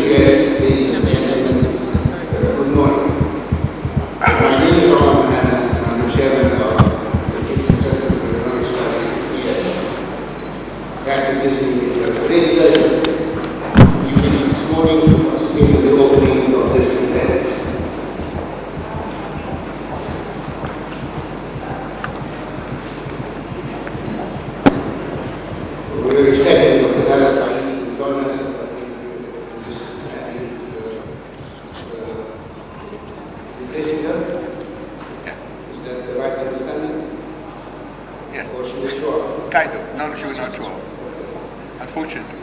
distinguished guests, ladies and gentlemen, good morning. My name is Omar, and I'm the chairman of the 15th Center for Economic Studies, ECES. Back to this meeting, it's a great pleasure you came this morning to participate in the opening of this event. We were expecting Dr. Palestine to join us, but we just replacing her. Yeah. Is that the right understanding? Yes. Or she was sure? Kind of. No, she was not sure. Unfortunately.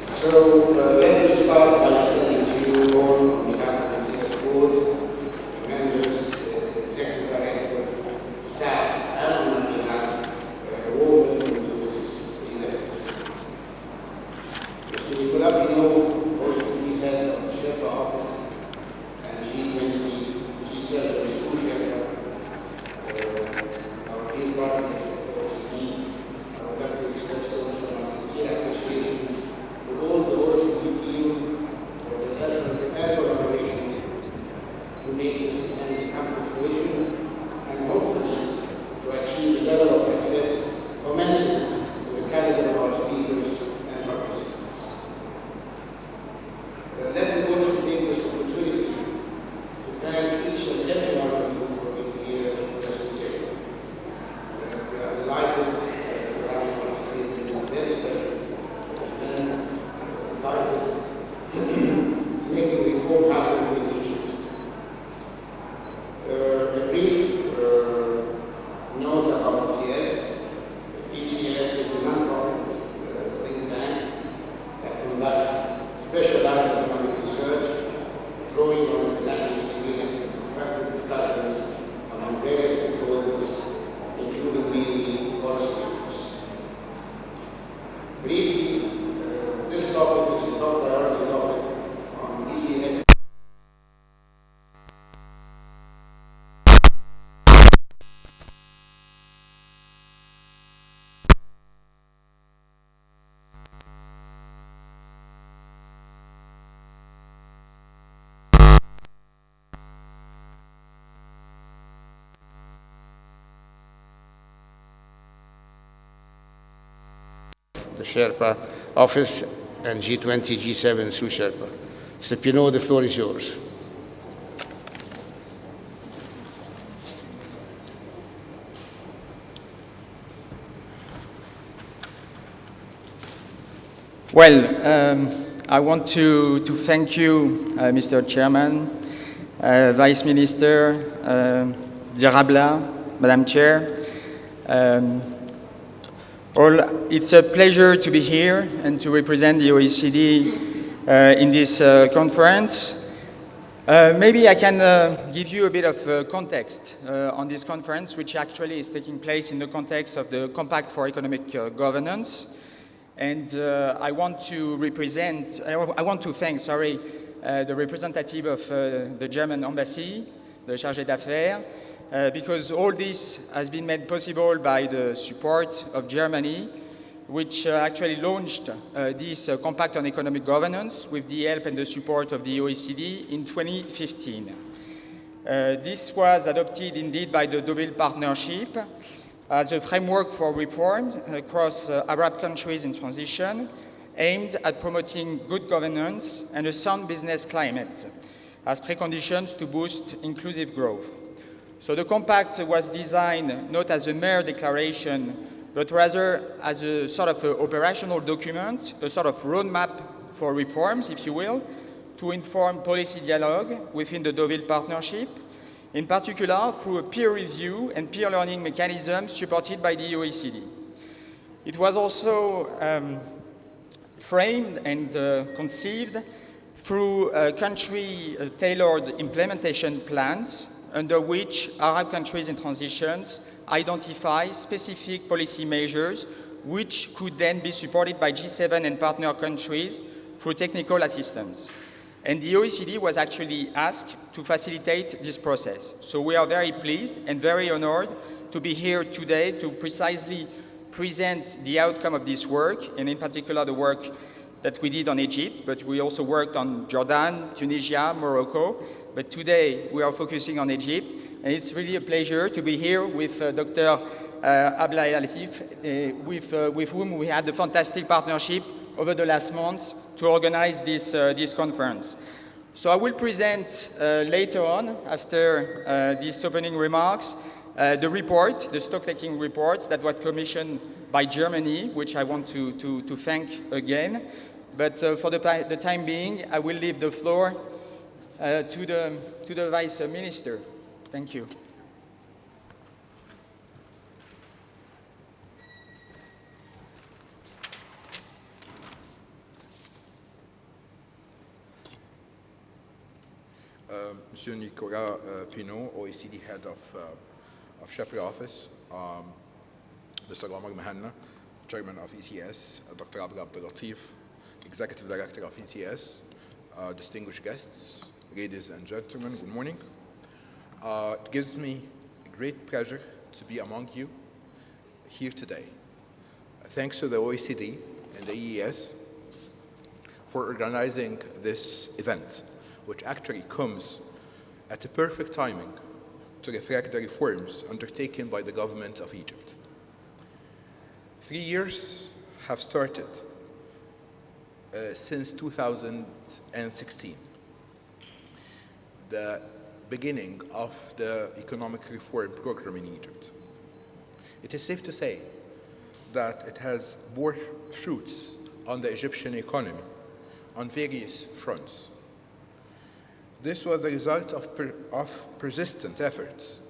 So let me start by explaining to you all on behalf of the ECES board, members, executive director, staff, and on behalf of a warm welcome to this event. Mr. Nicolas Pinaud, also the head of the Sherpa office and G20, G7 Sous Sherpa, our dear partners at the OECD, I would like to express so much of my sincere appreciation to all the OECD team for their effort and collaboration to make this event come to fruition and hopefully to achieve a level of success commensurate with the caliber of our speakers and participants. Let me also take this opportunity to thank each and every one of you for being here with us today. We are delighted to have you participate in this very special event entitled Making Reform Happen in Egypt. A brief note about ECES. ECES is a non-profit think tank that conducts specialized economic research, drawing on international experience and constructive discussions among various stakeholders, including mainly policymakers. Briefly, this topic is a top priority topic on ECES. The Sherpa office and G20, G7 Sous Sherpa. Mr. Pinaud, the floor is yours. Well, I want to thank you, Mr. Chairman, Vice Minister, dear Abla, Madam Chair. It's a pleasure to be here and to represent the OECD in this conference. Maybe I can give you a bit of context on this conference, which actually is taking place in the context of the Compact for Economic Governance. And I want to thank, the representative of the German embassy, the Chargé d'Affaires, because all this has been made possible by the support of Germany, which actually launched this Compact on Economic Governance with the help and the support of the OECD in 2015. This was adopted indeed by the Deauville Partnership as a framework for reforms across Arab countries in transition, aimed at promoting good governance and a sound business climate as preconditions to boost inclusive growth. So the compact was designed not as a mere declaration, but rather as a sort of operational document, a sort of roadmap for reforms, if you will, to inform policy dialogue within the Deauville Partnership, in particular through a peer review and peer learning mechanism supported by the OECD. It was also framed and conceived through country-tailored implementation plans under which Arab countries in transitions identify specific policy measures which could then be supported by G7 and partner countries through technical assistance. And the OECD was actually asked to facilitate this process. So we are very pleased and very honored to be here today to precisely present the outcome of this work, and in particular the work that we did on Egypt, but we also worked on Jordan, Tunisia, Morocco. But today we are focusing on Egypt, and it's really a pleasure to be here with Dr. Abla and Latif, with whom we had a fantastic partnership over the last months to organize this conference. So I will present later on, after these opening remarks, the report, the stock-taking reports that was commissioned by Germany, which I want to thank again. But for the time being, I will leave the floor to the Vice Minister. Thank you. Monsieur Nicolas Pinaud, OECD Head of Sherpa Office, Mr. Omar Mohanna, Chairman of ECES, Dr. Abdel Latif, Executive Director of ECES, distinguished guests, ladies and gentlemen, good morning. It gives me great pleasure to be among you here today. Thanks to the OECD and the EES for organizing this event, which actually comes at a perfect timing to reflect the reforms undertaken by the government of Egypt. 3 years have started since 2016, the beginning of the economic reform program in Egypt. It is safe to say that it has bore fruits on the Egyptian economy on various fronts. This was the result of persistent efforts,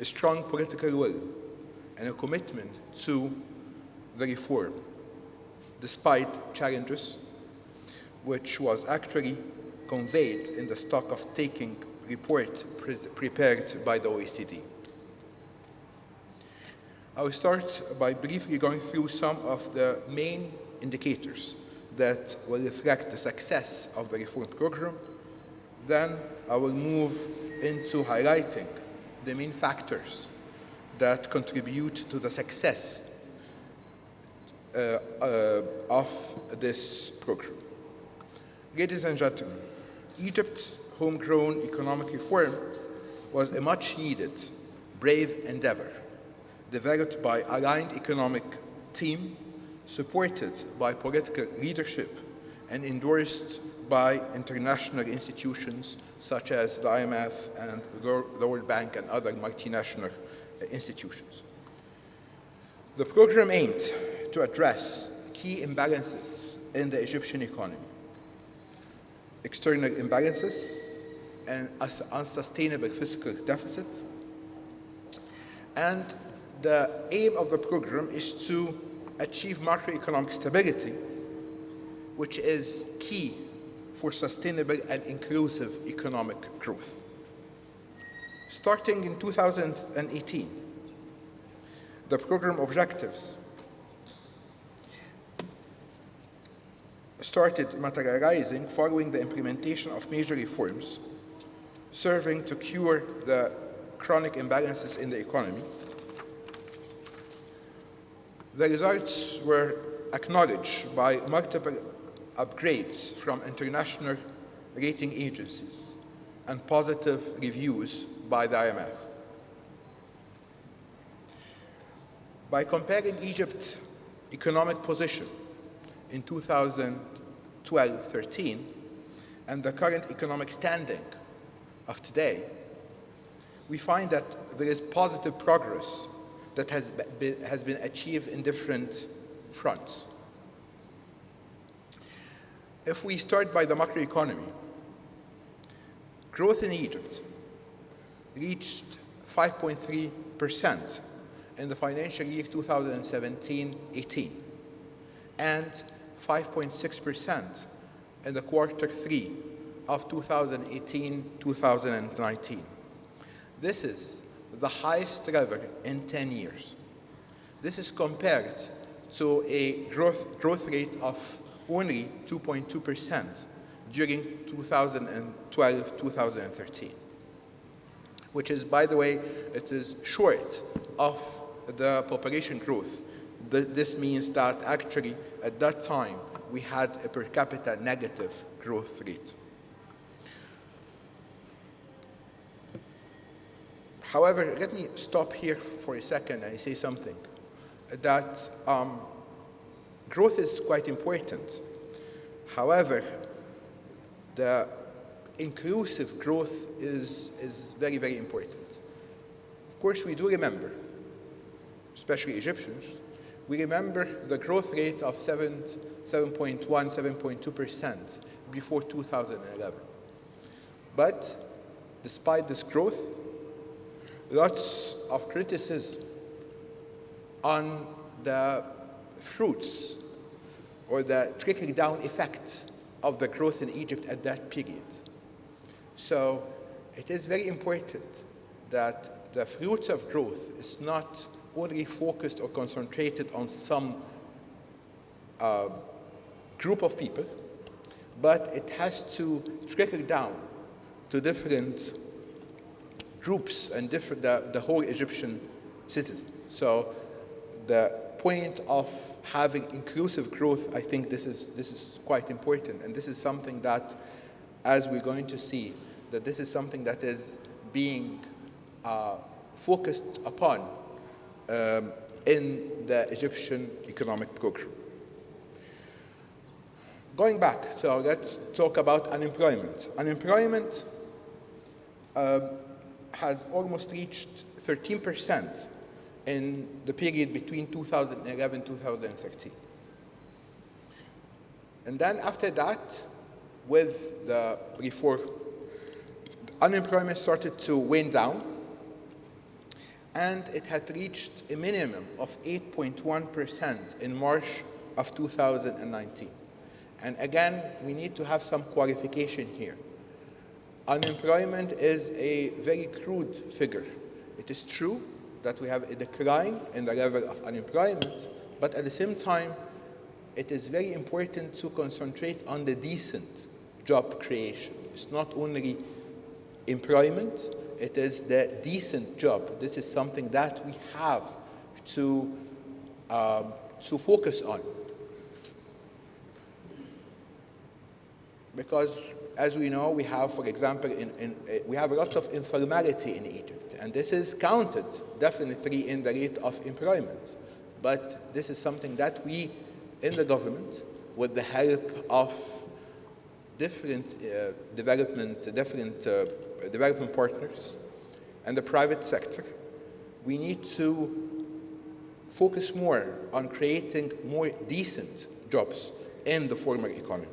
a strong political will, and a commitment to the reform, despite challenges, which was actually conveyed in the stock-taking report prepared by the OECD. I will start by briefly going through some of the main indicators that will reflect the success of the reform program. Then I will move into highlighting the main factors that contribute to the success of this program. Ladies and gentlemen, Egypt's homegrown economic reform was a much-needed, brave endeavor, developed by aligned economic team, supported by political leadership, and endorsed by international institutions such as the IMF and the World Bank and other multinational institutions. The program aimed to address key imbalances in the Egyptian economy: external imbalances and unsustainable fiscal deficit. And the aim of the program is to achieve macroeconomic stability, which is key for sustainable and inclusive economic growth. Starting in 2018, the program objectives started materializing following the implementation of major reforms, serving to cure the chronic imbalances in the economy. The results were acknowledged by multiple upgrades from international rating agencies and positive reviews by the IMF. By comparing Egypt's economic position in 2012-13 and the current economic standing of today, we find that there is positive progress that has been achieved in different fronts. If we start by the macroeconomy, growth in Egypt reached 5.3% in the financial year 2017-18 and 5.6% in the quarter 3 of 2018-2019. This is the highest level in 10 years. This is compared to a growth rate of only 2.2% during 2012-2013, which is, by the way, it is short of the population growth. This means that actually at that time we had a per capita negative growth rate. However, let me stop here for a second and say something, that growth is quite important. However, the inclusive growth is very, very important. Of course, we do remember, especially Egyptians, we remember the growth rate of 7.1, 7.2% before 2011. But despite this growth, lots of criticism on the fruits or the trickling down effect of the growth in Egypt at that period. So it is very important that the fruits of growth is not only focused or concentrated on some group of people, but it has to trickle down to different groups and the whole Egyptian citizens. So the point of having inclusive growth, I think this is quite important, and this is something that, as we're going to see, that this is something that is being focused upon in the Egyptian economic program. Going back, so let's talk about unemployment. Unemployment has almost reached 13% in the period between 2011 and 2013. And then after that, with the reform, unemployment started to wane down, and it had reached a minimum of 8.1% in March of 2019. And again, we need to have some qualification here. Unemployment is a very crude figure. It is true that we have a decline in the level of unemployment, but at the same time, it is very important to concentrate on the decent job creation. It's not only employment, it is the decent job. This is something that we have to focus on. Because, as we know, we have, for example, we have lots of informality in Egypt, and this is counted definitely in the rate of employment. But this is something that we, in the government, with the help of different development partners and the private sector, we need to focus more on creating more decent jobs in the formal economy.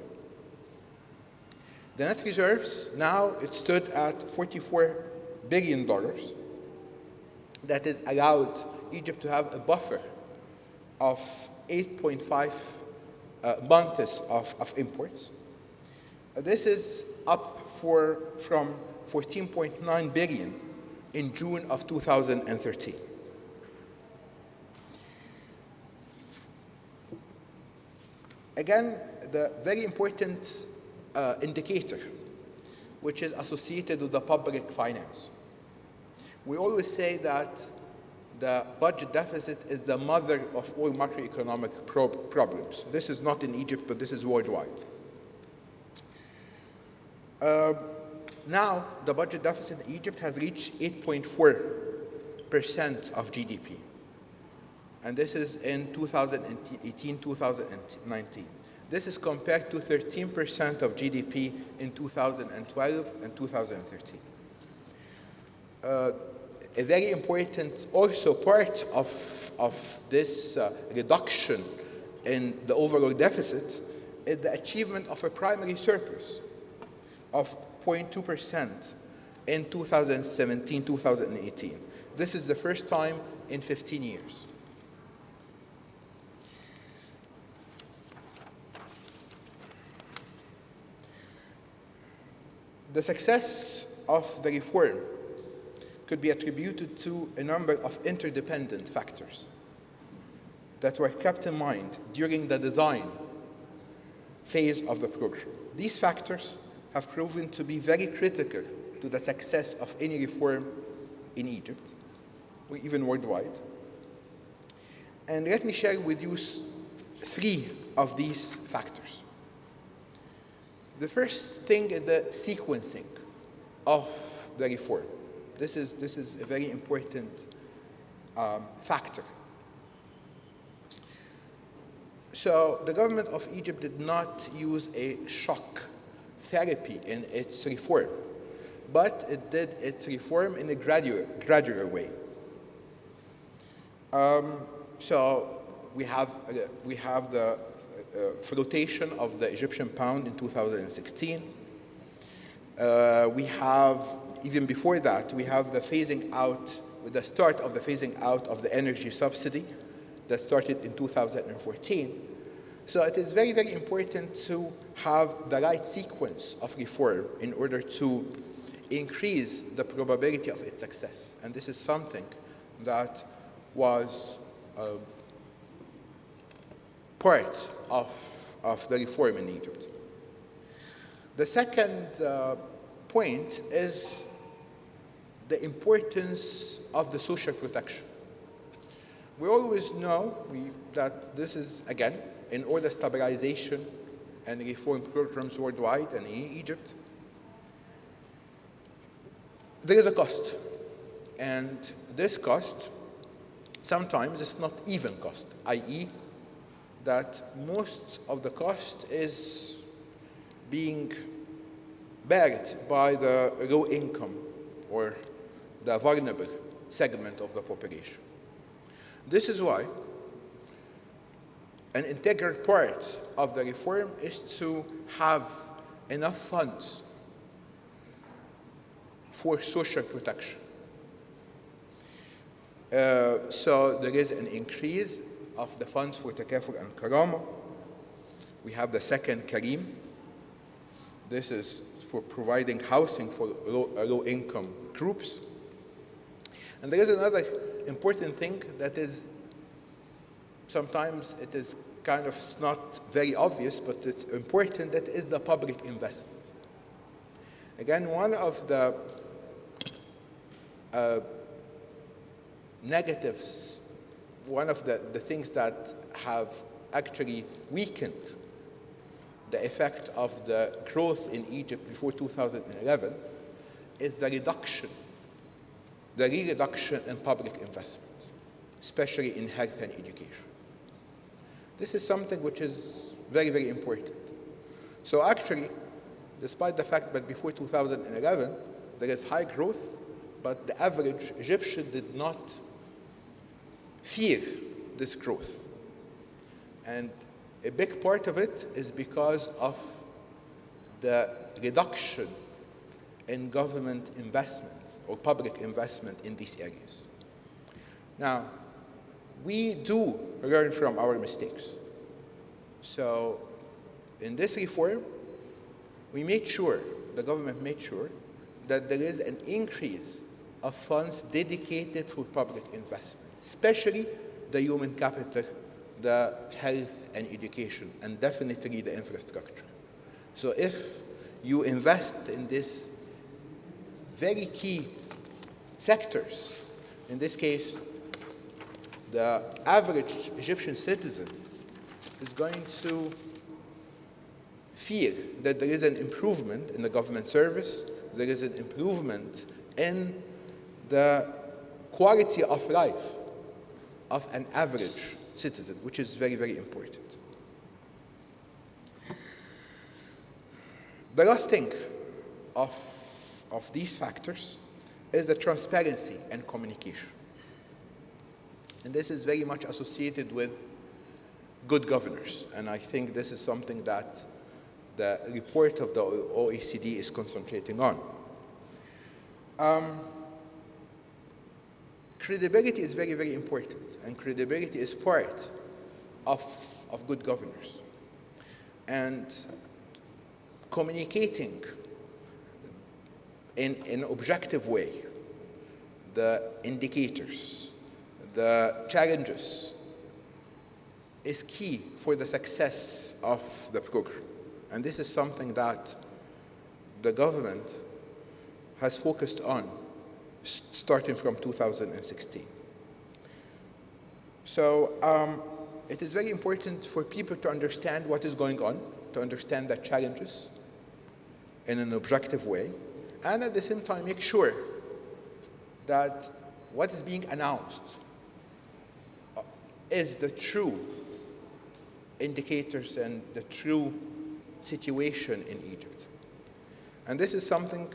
The net reserves, now it stood at $44 billion. That is allowed Egypt to have a buffer of 8.5 months of imports. This is up from 14.9 billion in June of 2013. Again, the very important indicator, which is associated with the public finance. We always say that the budget deficit is the mother of all macroeconomic problems. This is not in Egypt, but this is worldwide. Now, the budget deficit in Egypt has reached 8.4% of GDP. And this is in 2018, 2019. This is compared to 13% of GDP in 2012 and 2013. A very important also part of this reduction in the overall deficit is the achievement of a primary surplus of 0.2% in 2017, 2018. This is the first time in 15 years. The success of the reform could be attributed to a number of interdependent factors that were kept in mind during the design phase of the program. These factors have proven to be very critical to the success of any reform in Egypt, or even worldwide. And let me share with you three of these factors. The first thing is the sequencing of the reform. This is a very important factor. So the government of Egypt did not use a shock therapy in its reform, but it did its reform in a gradual way. So we have the flotation of the Egyptian pound in 2016. We have, even before that, we have the phasing out, with the start of the phasing out of the energy subsidy that started in 2014. So it is very, very important to have the right sequence of reform in order to increase the probability of its success. And this is something that was part of the reform in Egypt. The second point is the importance of the social protection. We always know that this is, again, in all the stabilization and reform programs worldwide and in Egypt, there is a cost. And this cost, sometimes it's not even cost, i.e., that most of the cost is being bared by the low income or the vulnerable segment of the population. This is why an integral part of the reform is to have enough funds for social protection. So there is an increase of the funds for Takaful and Karama. We have the second Kareem. This is for providing housing for low-income groups. And there is another important thing that is, sometimes it is kind of not very obvious, but it's important, that is the public investment. Again, one of the negatives, one of the things that have actually weakened the effect of the growth in Egypt before 2011 is the reduction in public investment, especially in health and education. This is something which is very, very important. So actually, despite the fact that before 2011 there is high growth, but the average Egyptian did not fear this growth. And a big part of it is because of the reduction in government investment or public investment in these areas. Now, we do learn from our mistakes. So in this reform, the government made sure that there is an increase of funds dedicated for public investment, especially the human capital, the health and education, and definitely the infrastructure. So if you invest in these very key sectors, in this case, the average Egyptian citizen is going to feel that there is an improvement in the government service, there is an improvement in the quality of life of an average citizen, which is very, very important. The last thing of these factors is the transparency and communication. And this is very much associated with good governors. And I think this is something that the report of the OECD is concentrating on. Credibility is very, very important. And credibility is part of good governors. And communicating in an objective way the indicators, the challenges, is key for the success of the program. And this is something that the government has focused on starting from 2016. So it is very important for people to understand what is going on, to understand the challenges in an objective way, and at the same time make sure that what is being announced is the true indicators and the true situation in Egypt. And this is something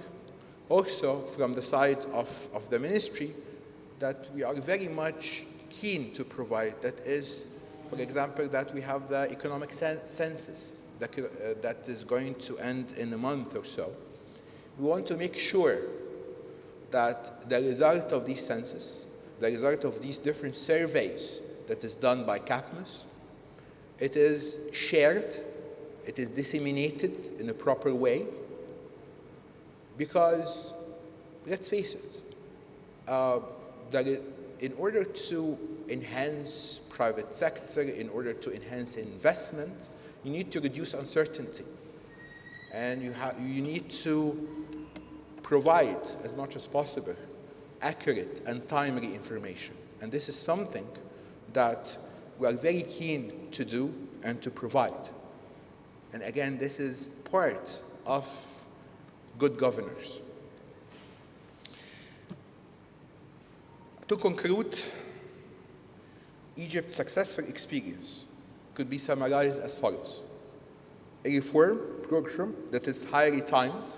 also from the side of the ministry that we are very much keen to provide. That is, for example, that we have the economic census that is going to end in a month or so. We want to make sure that the result of these census, the result of these different surveys that is done by CAPMUS, it is shared, it is disseminated in a proper way, because, let's face it, in order to enhance private sector, in order to enhance investment, you need to reduce uncertainty. And you need to provide, as much as possible, accurate and timely information. And this is something that we are very keen to do and to provide. And again, this is part of good governors. To conclude, Egypt's successful experience could be summarized as follows: a reform program that is highly timed,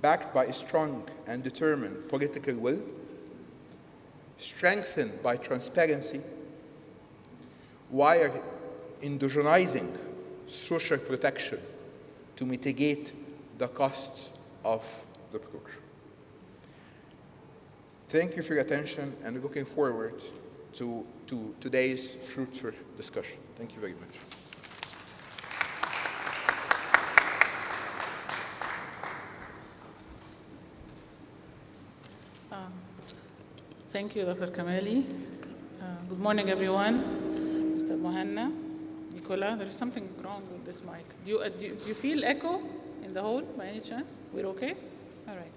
backed by a strong and determined political will, strengthened by transparency, while indigenizing social protection to mitigate the costs of the program. Thank you for your attention, and looking forward to today's fruitful discussion. Thank you very much. Thank you, Dr. Kamali. Good morning, everyone. Mr. Mohanna, Nicolas, there is something wrong with this mic. Do you feel echo in the hall by any chance? We're okay? All right.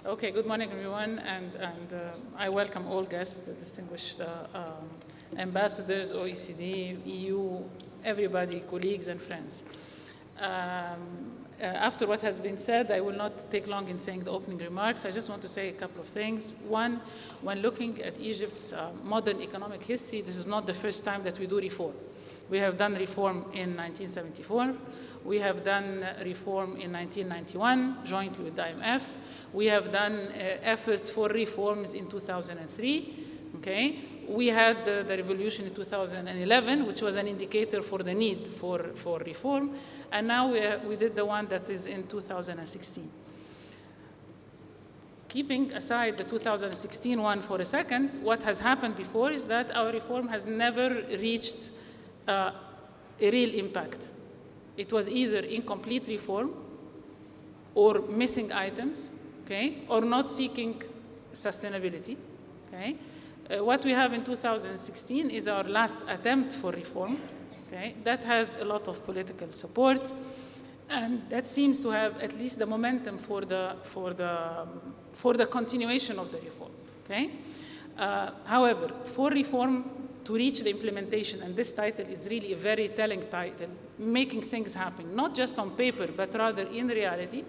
Okay, good morning, everyone, and I welcome all guests, the distinguished ambassadors, OECD, EU, everybody, colleagues and friends. After what has been said, I will not take long in saying the opening remarks. I just want to say a couple of things. One, when looking at Egypt's modern economic history, this is not the first time that we do reform. We have done reform in 1974. We have done reform in 1991, jointly with the IMF. We have done efforts for reforms in 2003, okay? We had the revolution in 2011, which was an indicator for the need for reform. And now we did the one that is in 2016. Keeping aside the 2016 one for a second, what has happened before is that our reform has never reached a real impact. It was either incomplete reform or missing items, okay, or not seeking sustainability, okay. What we have in 2016 is our last attempt for reform, okay. That has a lot of political support, and that seems to have at least the momentum for the continuation of the reform, okay. However, for reform to reach the implementation, and this title is really a very telling title, making things happen, not just on paper, but rather in reality,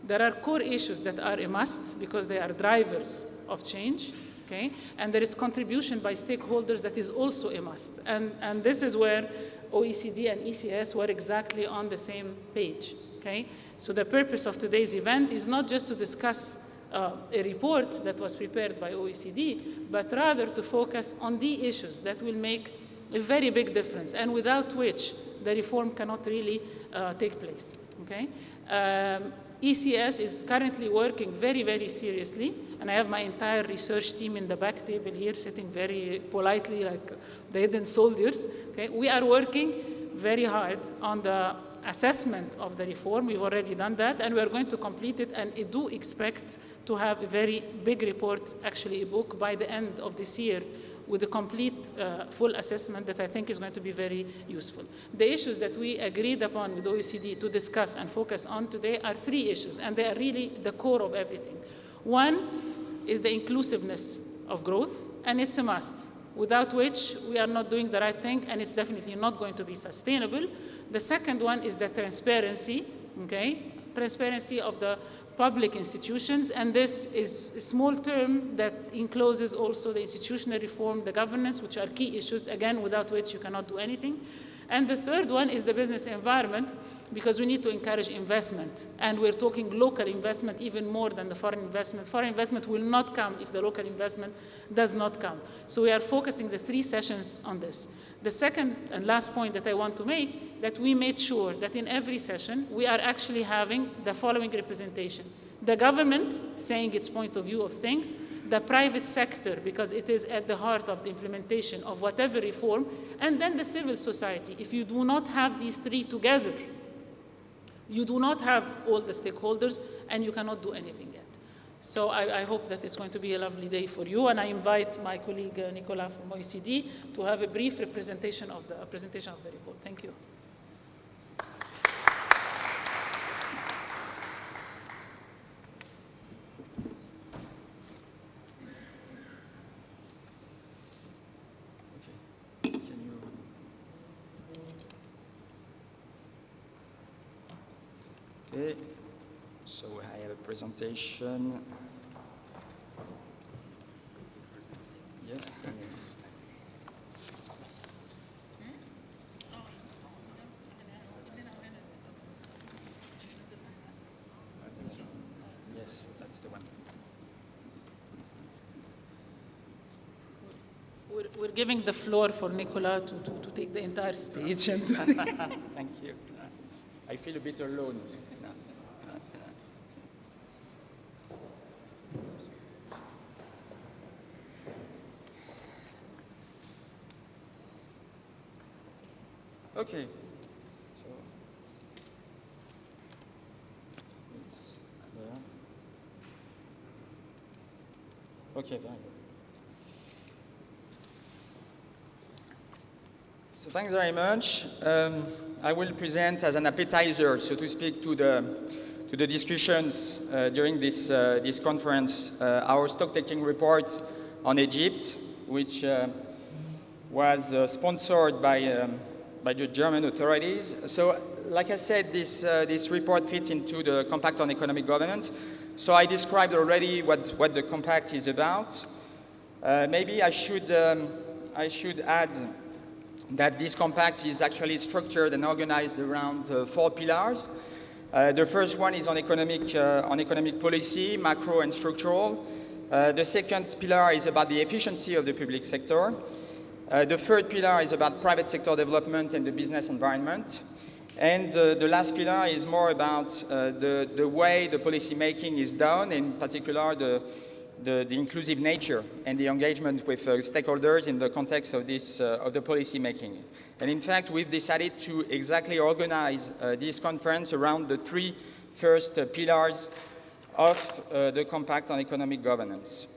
there are core issues that are a must because they are drivers of change, okay? And there is contribution by stakeholders that is also a must. And this is where OECD and ECES were exactly on the same page, okay? So the purpose of today's event is not just to discuss a report that was prepared by OECD, but rather to focus on the issues that will make a very big difference and without which the reform cannot really take place, okay? ECS is currently working very, very seriously, and I have my entire research team in the back table here sitting very politely like the hidden soldiers, okay? We are working very hard on the assessment of the reform. We've already done that, and we're going to complete it, and I do expect to have a very big report, actually a book, by the end of this year with a complete full assessment that I think is going to be very useful. The issues that we agreed upon with OECD to discuss and focus on today are three issues, and they are really the core of everything. One is the inclusiveness of growth, and it's a must. without which we are not doing the right thing, and it's definitely not going to be sustainable. The second one is the transparency, okay? Transparency of the public institutions, and this is a small term that encloses also the institutional reform, the governance, which are key issues, again, without which you cannot do anything. And the third one is the business environment, because we need to encourage investment. And we're talking local investment even more than the foreign investment. Foreign investment will not come if the local investment does not come. So we are focusing the 3 sessions on this. The second and last point that I want to make, that we made sure that in every session, we are actually having the following representation. The government saying its point of view of things, the private sector, because it is at the heart of the implementation of whatever reform, and then the civil society. If you do not have these 3 together, you do not have all the stakeholders, and you cannot do anything yet. So I hope that it's going to be a lovely day for you, and I invite my colleague Nicolas from OECD to have a brief presentation of the report. Thank you. Okay, so I have a presentation. Yes, can you? Yes, that's the one. We're giving the floor for Nicolas to take the entire stage. Thank you. I feel a bit alone. Okay. So it's there. Okay, very good. So thanks very much. I will present as an appetizer, so to speak, to the discussions during this conference, our stock-taking report on Egypt, which was sponsored by the German authorities. So, like I said, this report fits into the Compact on Economic Governance. So I described already what the Compact is about. Maybe I should add that this compact is actually structured and organized around 4 pillars. The first one is on economic policy, macro and structural. The second pillar is about the efficiency of the public sector. The third pillar is about private sector development and the business environment. And the last pillar is more about the way the policy making is done, in particular the inclusive nature and the engagement with stakeholders in the context of the policy making. And in fact, we've decided to exactly organize this conference around the 3 first pillars of the Compact on Economic Governance.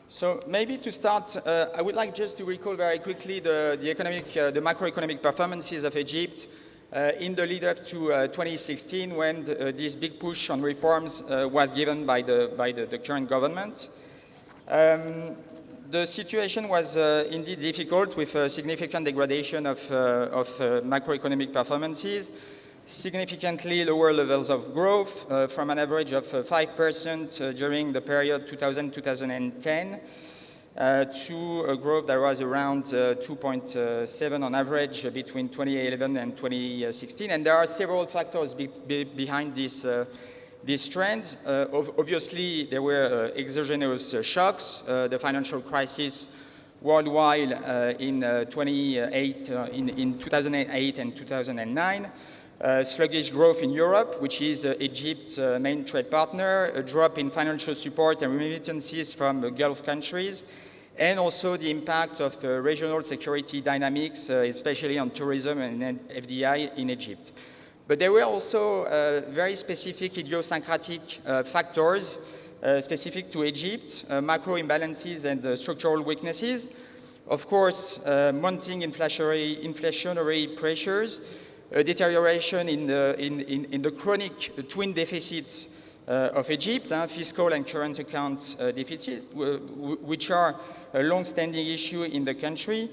So maybe to start, I would like just to recall very quickly the macroeconomic performances of Egypt in the lead up to 2016, when this big push on reforms was given by the current government. The situation was indeed difficult, with a significant degradation of macroeconomic performances, significantly lower levels of growth from an average of 5% during the period 2000-2010 to a growth that was around 2.7 on average between 2011 and 2016. And there are several factors behind this trend. Obviously, there were exogenous shocks, the financial crisis worldwide in 2008 and 2009. Sluggish growth in Europe, which is Egypt's main trade partner, a drop in financial support and remittances from Gulf countries, and also the impact of regional security dynamics, especially on tourism and FDI in Egypt. But there were also very specific idiosyncratic factors specific to Egypt, macro imbalances and structural weaknesses. Of course, mounting inflationary pressures, a deterioration in the chronic twin deficits of Egypt, fiscal and current account deficits, which are a long-standing issue in the country.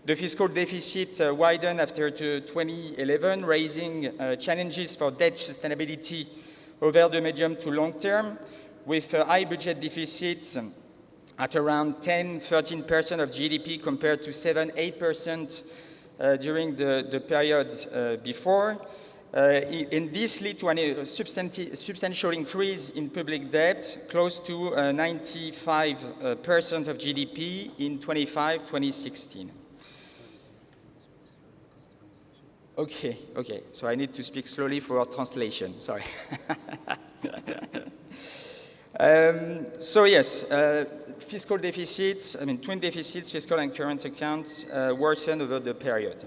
The fiscal deficit widened after 2011, raising challenges for debt sustainability over the medium to long term, with high budget deficits at around 10-13% of GDP compared to 7-8% during the period before. And this led to a substantial increase in public debt, close to 95% of GDP in 2016. Okay, so I need to speak slowly for translation, sorry. So yes, fiscal deficits, twin deficits, fiscal and current accounts worsened over the period.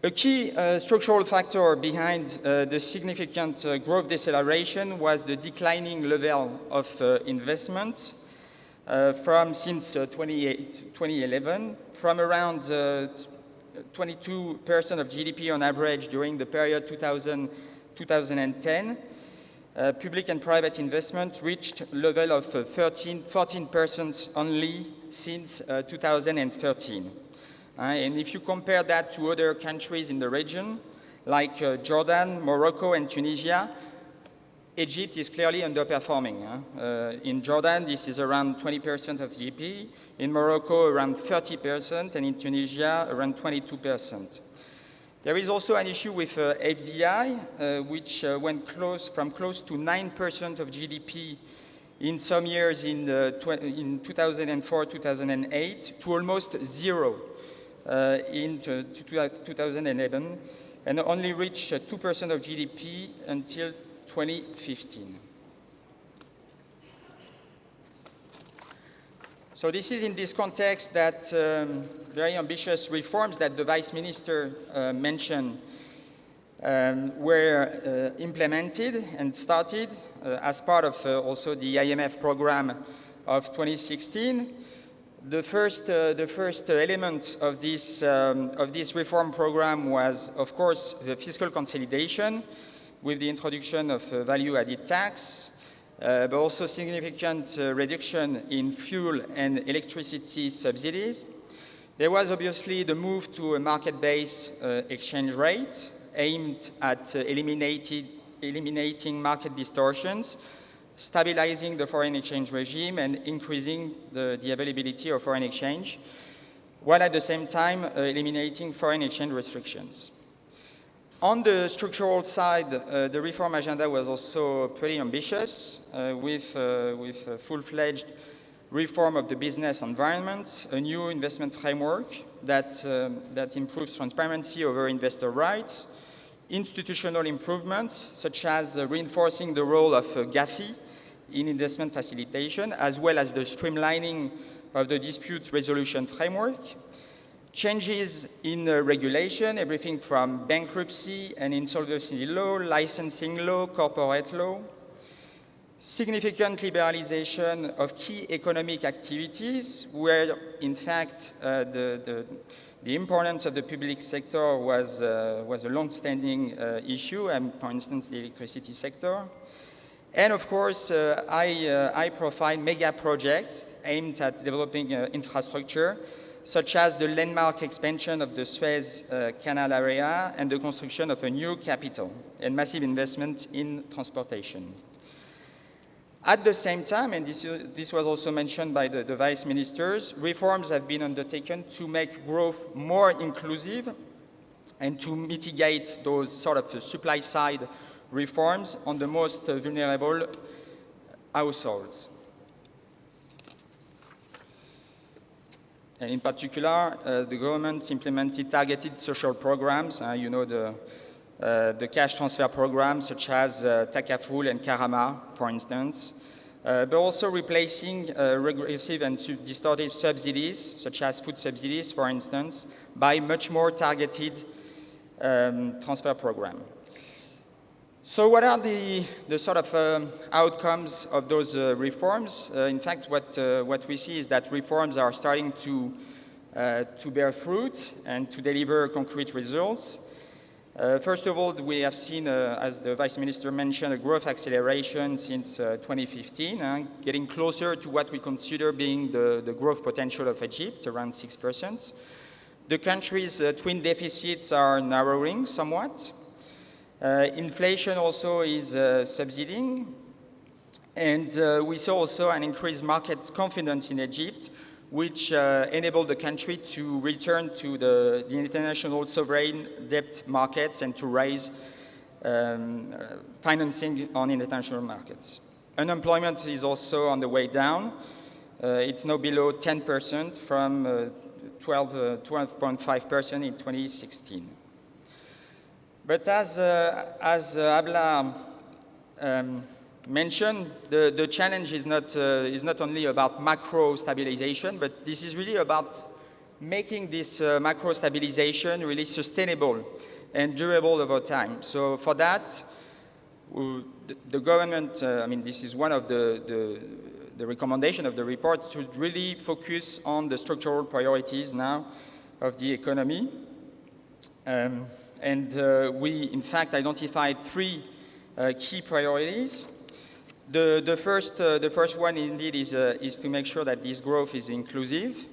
A key structural factor behind the significant growth deceleration was the declining level of investment since 2011, from around 22% of GDP on average during the period 2010. Public and private investment reached a level of 14% only since 2013. And if you compare that to other countries in the region, like Jordan, Morocco, and Tunisia, Egypt is clearly underperforming. In Jordan, this is around 20% of GDP. In Morocco, around 30%, and in Tunisia, around 22%. There is also an issue with FDI, which went from close to 9% of GDP in some years in 2004-2008 to almost zero in 2011, and only reached 2% of GDP until 2015. So this is in this context that very ambitious reforms that the Vice Minister mentioned were implemented and started as part of also the IMF program of 2016. The first element of this reform program was, of course, the fiscal consolidation with the introduction of value-added tax, but also significant reduction in fuel and electricity subsidies. There was obviously the move to a market-based exchange rate aimed at eliminating market distortions, stabilizing the foreign exchange regime, and increasing the availability of foreign exchange, while at the same time eliminating foreign exchange restrictions. On the structural side, the reform agenda was also pretty ambitious, with a full-fledged reform of the business environment, a new investment framework that improves transparency over investor rights, institutional improvements, such as reinforcing the role of GAFI in investment facilitation, as well as the streamlining of the dispute resolution framework, changes in regulation, everything from bankruptcy and insolvency law, licensing law, corporate law, significant liberalization of key economic activities, where, in fact, the importance of the public sector was a long-standing issue, and for instance, the electricity sector. And of course, high-profile mega projects aimed at developing infrastructure, such as the landmark expansion of the Suez Canal area and the construction of a new capital and massive investment in transportation. At the same time, and this was also mentioned by the vice ministers, reforms have been undertaken to make growth more inclusive and to mitigate those sort of supply-side reforms on the most vulnerable households. And in particular, the government implemented targeted social programs, the cash transfer programs such as Takaful and Karama, for instance, but also replacing regressive and distorted subsidies, such as food subsidies, for instance, by much more targeted transfer program. So what are the sort of outcomes of those reforms? In fact, what we see is that reforms are starting to bear fruit and to deliver concrete results. First of all, we have seen, as the Vice Minister mentioned, a growth acceleration since 2015, getting closer to what we consider being the growth potential of Egypt, around 6%. The country's twin deficits are narrowing somewhat. Inflation also is subsiding. And we saw also an increased market confidence in Egypt, which enabled the country to return to the international sovereign debt markets and to raise financing on international markets. Unemployment is also on the way down. It's now below 10% from 12.5% in 2016. But as Abla mentioned, the challenge is not only about macro stabilization, but this is really about making this macro stabilization really sustainable and durable over time. So for that, the government, this is one of the recommendation of the report, to really focus on the structural priorities now of the economy. We, in fact, identified three key priorities. The first one, indeed, is to make sure that this growth is inclusive,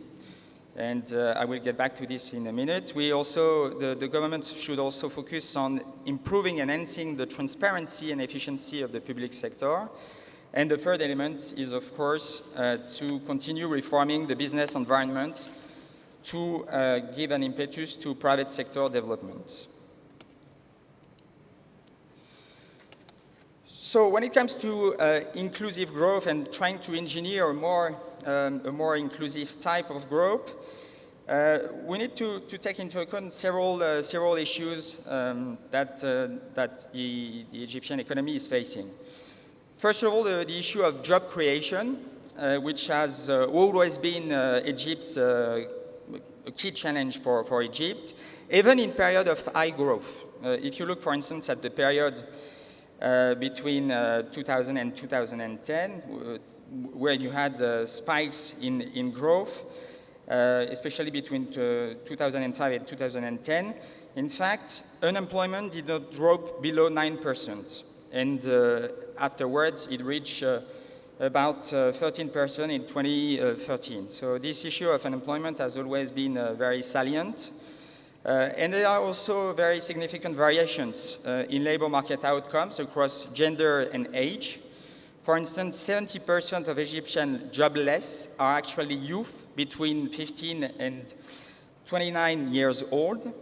and I will get back to this in a minute. The government should also focus on improving and enhancing the transparency and efficiency of the public sector. And the third element is, of course, to continue reforming the business environment to give an impetus to private sector development. So when it comes to inclusive growth and trying to engineer a more inclusive type of growth, we need to take into account several issues that the Egyptian economy is facing. First of all, the issue of job creation, which has always been Egypt's a key challenge for Egypt, even in period of high growth. If you look, for instance, at the period between 2000 and 2010, where you had spikes in growth, especially between 2005 and 2010. In fact, unemployment did not drop below 9%. And afterwards, it reached about 13% in 2013. So this issue of unemployment has always been very salient. And there are also very significant variations in labor market outcomes across gender and age. For instance, 70% of Egyptian jobless are actually youth between 15 and 29 years old.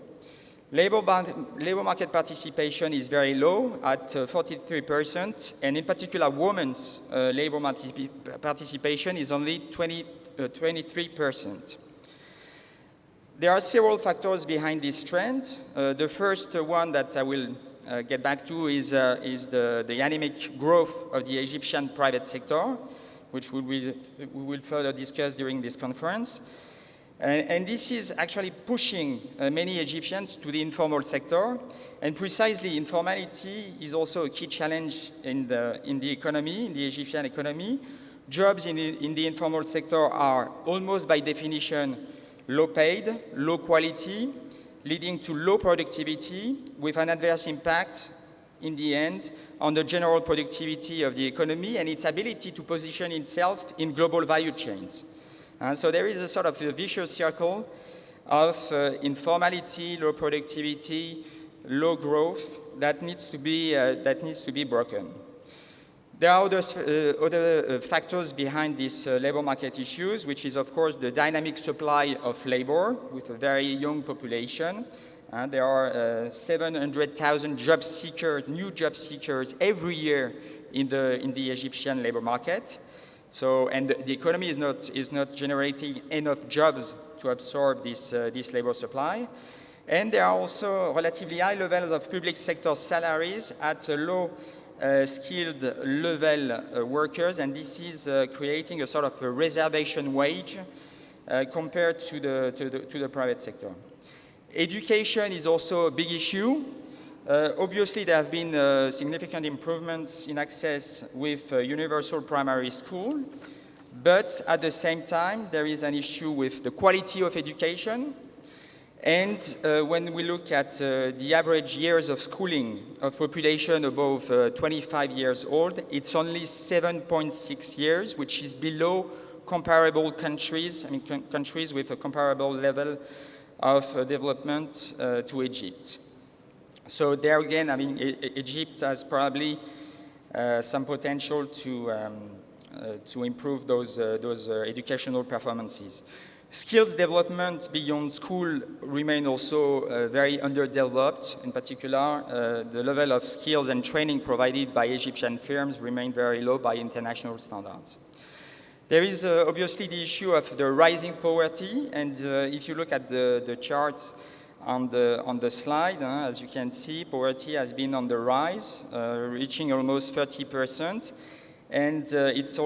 Labor market participation is very low at 43%, and in particular, women's labor market participation is only 23%. There are several factors behind this trend. The first one that I will get back to is the anemic growth of the Egyptian private sector, which we will further discuss during this conference. And this is actually pushing many Egyptians to the informal sector. And precisely, informality is also a key challenge in the economy, in the Egyptian economy. Jobs in the informal sector are almost by definition low paid, low quality, leading to low productivity with an adverse impact in the end on the general productivity of the economy and its ability to position itself in global value chains. So there is a sort of a vicious circle of informality, low productivity, low growth that needs to be broken. There are other factors behind these labor market issues, which is, of course, the dynamic supply of labor with a very young population. There are 700,000 new job seekers every year in the Egyptian labor market. So, and the economy is not generating enough jobs to absorb this labor supply. And there are also relatively high levels of public sector salaries at a low skilled level workers, and this is creating a sort of a reservation wage compared to the private sector. Education is also a big issue. Obviously, there have been significant improvements in access with universal primary school, but at the same time, there is an issue with the quality of education And when we look at the average years of schooling of population above 25 years old, it's only 7.6 years, which is below comparable countries, countries with a comparable level of development to Egypt. So there again, Egypt has probably some potential to improve those educational performances. Skills development beyond school remain also very underdeveloped. In particular, the level of skills and training provided by Egyptian firms remain very low by international standards. There is obviously the issue of the rising poverty, and if you look at the chart on the slide, as you can see, poverty has been on the rise, reaching almost 30%. And it's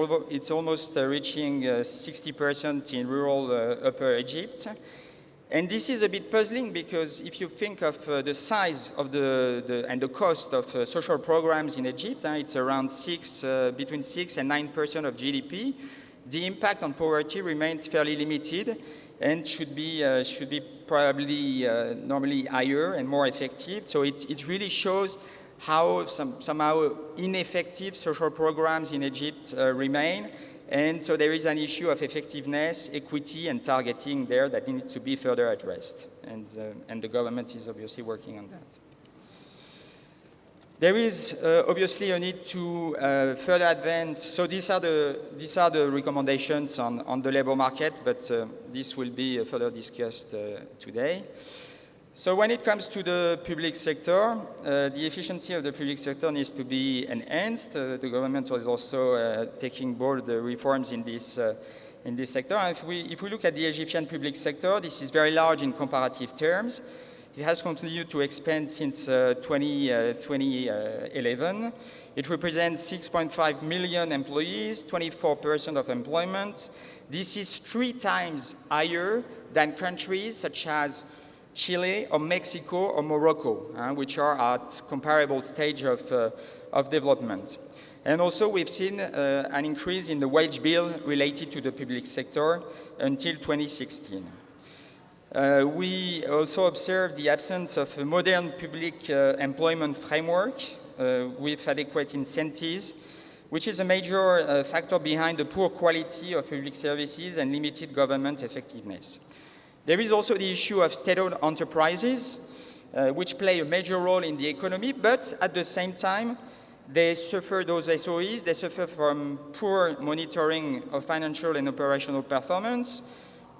almost reaching 60% in rural Upper Egypt. And this is a bit puzzling because if you think of the size of and the cost of social programs in Egypt, it's around between 6 and 9% of GDP. The impact on poverty remains fairly limited and should be probably normally higher and more effective. So it really shows how somehow ineffective social programs in Egypt remain. And so there is an issue of effectiveness, equity, and targeting there that needs to be further addressed. And the government is obviously working on that. There is obviously a need to further advance. So these are the recommendations on the labor market, but this will be further discussed today. So when it comes to the public sector, the efficiency of the public sector needs to be enhanced. The government is also taking bold reforms in this sector. And if we look at the Egyptian public sector, this is very large in comparative terms. It has continued to expand since 2011. It represents 6.5 million employees, 24% of employment. This is 3 times higher than countries such as Chile or Mexico or Morocco, which are at comparable stage of development. And also we've seen an increase in the wage bill related to the public sector until 2016. We also observed the absence of a modern public employment framework with adequate incentives, which is a major factor behind the poor quality of public services and limited government effectiveness. There is also the issue of state-owned enterprises, which play a major role in the economy, but at the same time, those SOEs, they suffer from poor monitoring of financial and operational performance,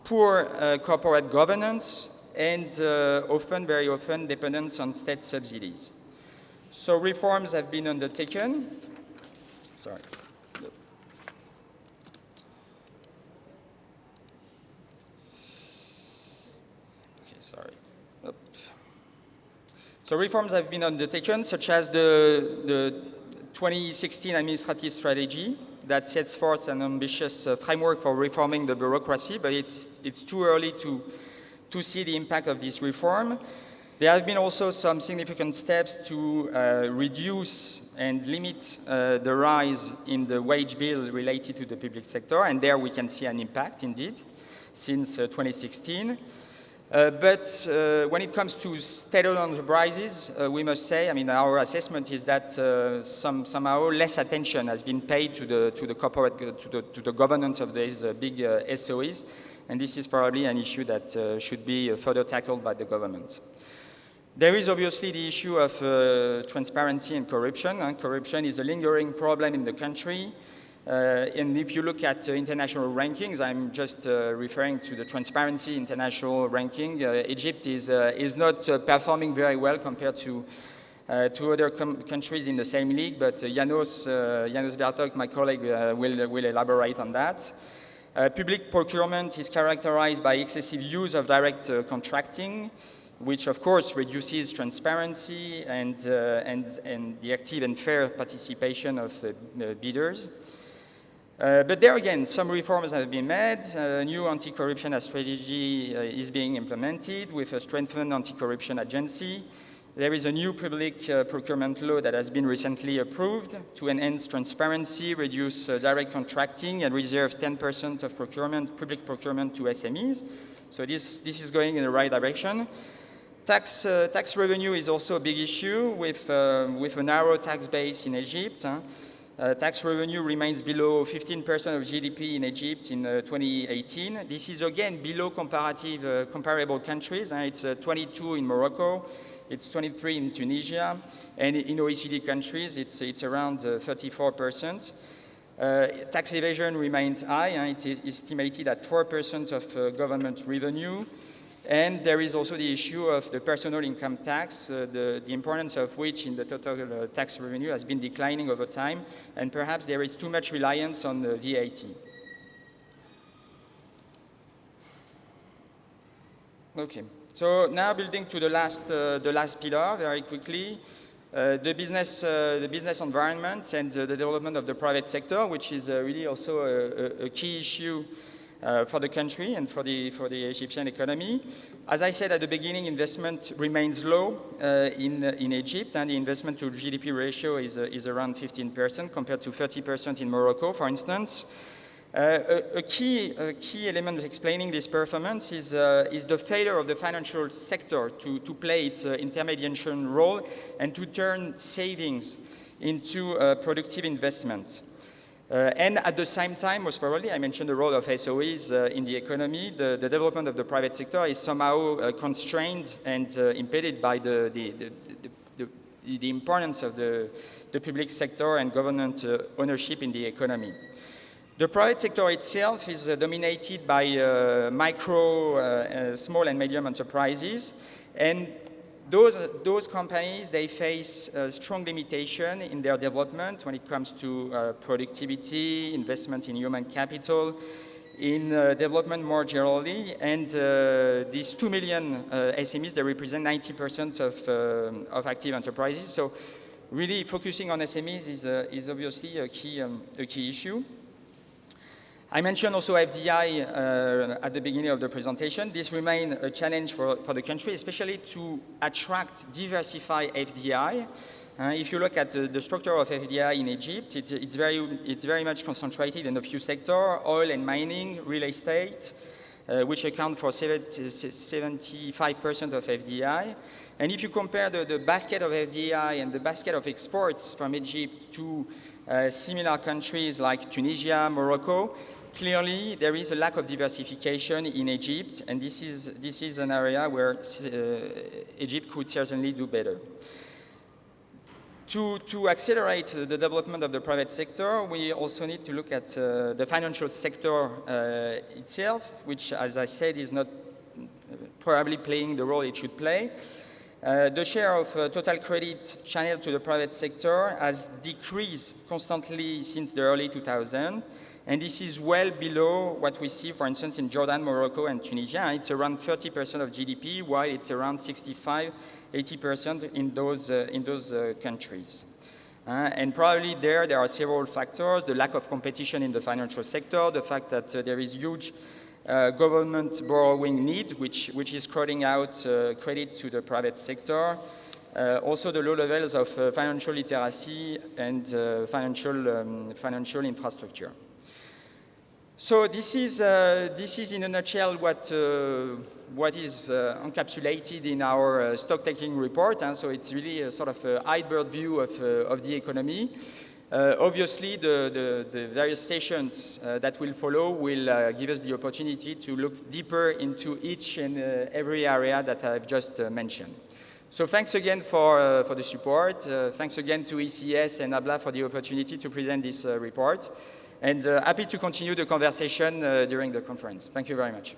poor corporate governance, and very often dependence on state subsidies. So reforms have been undertaken. Sorry. Sorry. So reforms have been undertaken, such as the 2016 administrative strategy that sets forth an ambitious framework for reforming the bureaucracy, but it's too early to see the impact of this reform. There have been also some significant steps to reduce and limit the rise in the wage bill related to the public sector, and there we can see an impact indeed since 2016. But when it comes to state-owned enterprises, we must say, our assessment is that somehow less attention has been paid to the corporate, to the governance of these big SOEs, and this is probably an issue that should be further tackled by the government. There is obviously the issue of transparency and corruption. Corruption is a lingering problem in the country. And if you look at international rankings, I'm just referring to the Transparency International ranking. Egypt is not performing very well compared to other countries in the same league, but Janos Bertok, my colleague, will elaborate on that. Public procurement is characterized by excessive use of direct contracting, which of course reduces transparency and the active and fair participation of bidders. But there again, some reforms have been made. A new anti-corruption strategy is being implemented with a strengthened anti-corruption agency. There is a new public procurement law that has been recently approved to enhance transparency, reduce direct contracting, and reserve 10% of public procurement to SMEs. So this is going in the right direction. Tax revenue is also a big issue with a narrow tax base in Egypt. Tax revenue remains below 15% of GDP in Egypt in 2018. This is again below comparable countries. It's 22 in Morocco, it's 23 in Tunisia, and in OECD countries it's around 34%. Tax evasion remains high. It's estimated at 4% of government revenue. And there is also the issue of the personal income tax, the importance of which in the total tax revenue has been declining over time, and perhaps there is too much reliance on the VAT. Okay, so now building to the last pillar very quickly, the business environment and the development of the private sector, which is really also a key issue for the country and for the Egyptian economy. As I said at the beginning, investment remains low in Egypt, and the investment to GDP ratio is around 15% compared to 30% in Morocco, for instance. A key element explaining this performance is the failure of the financial sector to play its intermediation role and to turn savings into productive investment. And at the same time, most probably, I mentioned the role of SOEs in the economy. The development of the private sector is somehow constrained and impeded by the importance of the public sector and government ownership in the economy. The private sector itself is dominated by micro, small and medium enterprises, and those companies, they face strong limitation in their development when it comes to productivity, investment in human capital, in development more generally. And these 2 million SMEs, they represent 90% of active enterprises. So really focusing on SMEs is obviously a key issue. I mentioned also FDI at the beginning of the presentation. This remains a challenge for the country, especially to attract, diversify FDI. If you look at the structure of FDI in Egypt, it's very much concentrated in a few sectors: oil and mining, real estate, which account for 75% of FDI. And if you compare the basket of FDI and the basket of exports from Egypt to similar countries like Tunisia, Morocco, clearly there is a lack of diversification in Egypt, and this is an area where Egypt could certainly do better. To accelerate the development of the private sector, we also need to look at the financial sector itself, which, as I said, is not probably playing the role it should play. The share of total credit channeled to the private sector has decreased constantly since the early 2000s, and this is well below what we see, for instance, in Jordan, Morocco, and Tunisia. It's around 30% of GDP, while it's around 65–80% in those countries. And probably there are several factors: the lack of competition in the financial sector, the fact that there is huge government borrowing need, which is crowding out credit to the private sector. Also the low levels of financial literacy and financial infrastructure. So this is in a nutshell what is encapsulated in our stock-taking report. So it's really a sort of a iceberg view of the economy. Obviously, the various sessions that will follow will give us the opportunity to look deeper into each and every area that I've just mentioned. So thanks again for the support. Thanks again to ECES and Abla for the opportunity to present this report. And happy to continue the conversation during the conference. Thank you very much.